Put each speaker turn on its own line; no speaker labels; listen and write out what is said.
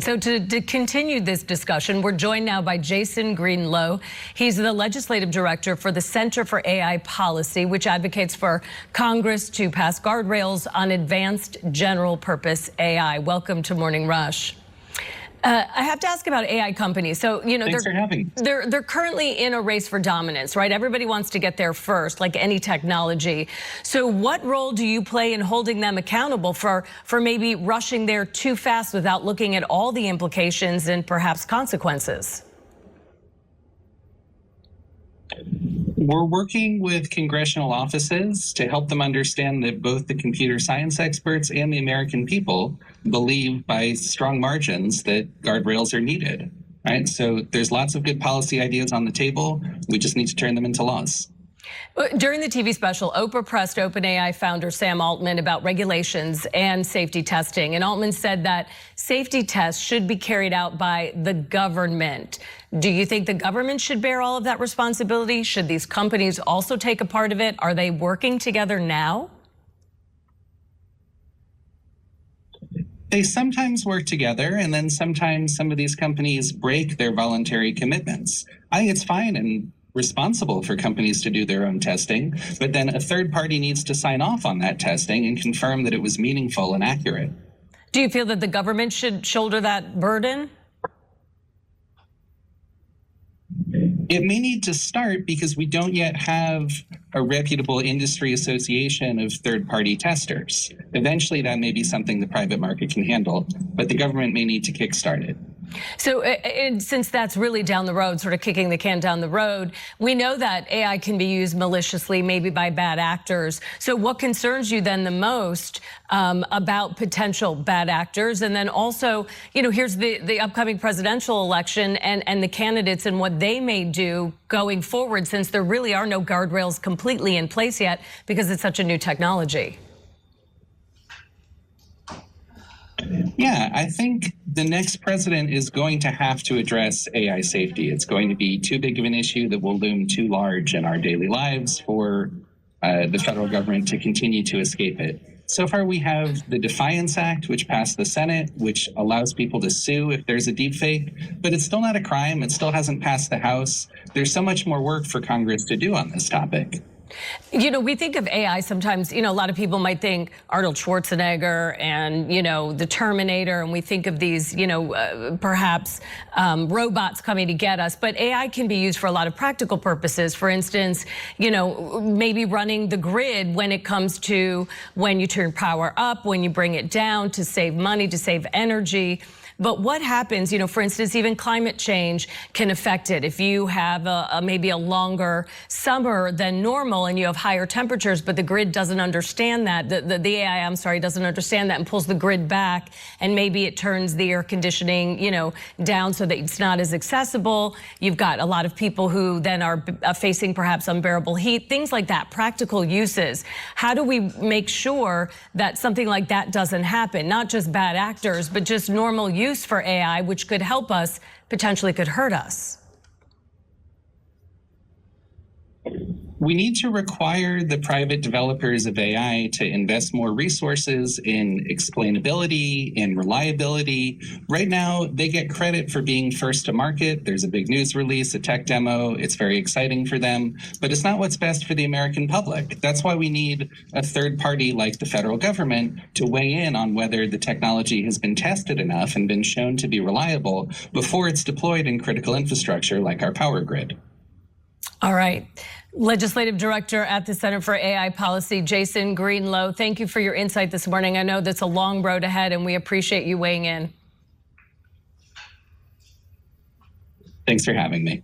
interesting. So to continue this discussion, we're joined now by Jason Green-Lowe. He's the legislative director for the Center for AI Policy, which advocates for Congress to pass guardrails on advanced general purpose AI. Welcome to Morning Rush. I have to ask about AI companies. So, you know, they're currently in a race for dominance, right? Everybody wants to get there first, like any technology. So what role do you play in holding them accountable for maybe rushing there too fast without looking at all the implications and perhaps consequences?
We're working with congressional offices to help them understand that both the computer science experts and the American people believe by strong margins that guardrails are needed, right? So there's lots of good policy ideas on the table. We just need to turn them into laws.
During the TV special, Oprah pressed OpenAI founder Sam Altman about regulations and safety testing. And Altman said that safety tests should be carried out by the government. Do you think the government should bear all of that responsibility? Should these companies also take a part of it? Are they working together now?
They sometimes work together, and then sometimes some of these companies break their voluntary commitments. I think it's fine and responsible for companies to do their own testing, but then a third party needs to sign off on that testing and confirm that it was meaningful and accurate.
Do you feel that the government should shoulder that burden?
It may need to start because we don't yet have a reputable industry association of third-party testers. Eventually, that may be something the private market can handle, but the government may need to kickstart it.
So since that's really down the road, sort of kicking the can down the road, we know that AI can be used maliciously, maybe by bad actors. So what concerns you then the most about potential bad actors? And then also, you know, here's the upcoming presidential election and the candidates and what they may do going forward, since there really are no guardrails completely in place yet because it's such a new technology.
Yeah, I think the next president is going to have to address AI safety. It's going to be too big of an issue that will loom too large in our daily lives for the federal government to continue to escape it. So far, we have the Defiance Act, which passed the Senate, which allows people to sue if there's a deepfake, but it's still not a crime. It still hasn't passed the House. There's so much more work for Congress to do on this topic.
You know, we think of AI sometimes, you know, a lot of people might think Arnold Schwarzenegger and, you know, the Terminator, and we think of these, you know, perhaps robots coming to get us. But AI can be used for a lot of practical purposes. For instance, you know, maybe running the grid when it comes to when you turn power up, when you bring it down to save money, to save energy. But what happens, you know, for instance, even climate change can affect it. If you have maybe a longer summer than normal and you have higher temperatures, but the grid doesn't understand that, the AI, I'm sorry, doesn't understand that and pulls the grid back, and maybe it turns the air conditioning, you know, down so that it's not as accessible. You've got a lot of people who then are facing perhaps unbearable heat, things like that, practical uses. How do we make sure that something like that doesn't happen? Not just bad actors, but just normal use for AI, which could help us, potentially could hurt us.
We need to require the private developers of AI to invest more resources in explainability, in reliability. Right now, they get credit for being first to market. There's a big news release, a tech demo. It's very exciting for them, but it's not what's best for the American public. That's why we need a third party like the federal government to weigh in on whether the technology has been tested enough and been shown to be reliable before it's deployed in critical infrastructure like our power grid.
All right. Legislative Director at the Center for AI Policy, Jason Green-Lowe, thank you for your insight this morning. I know that's a long road ahead, and we appreciate you weighing in.
Thanks for having me.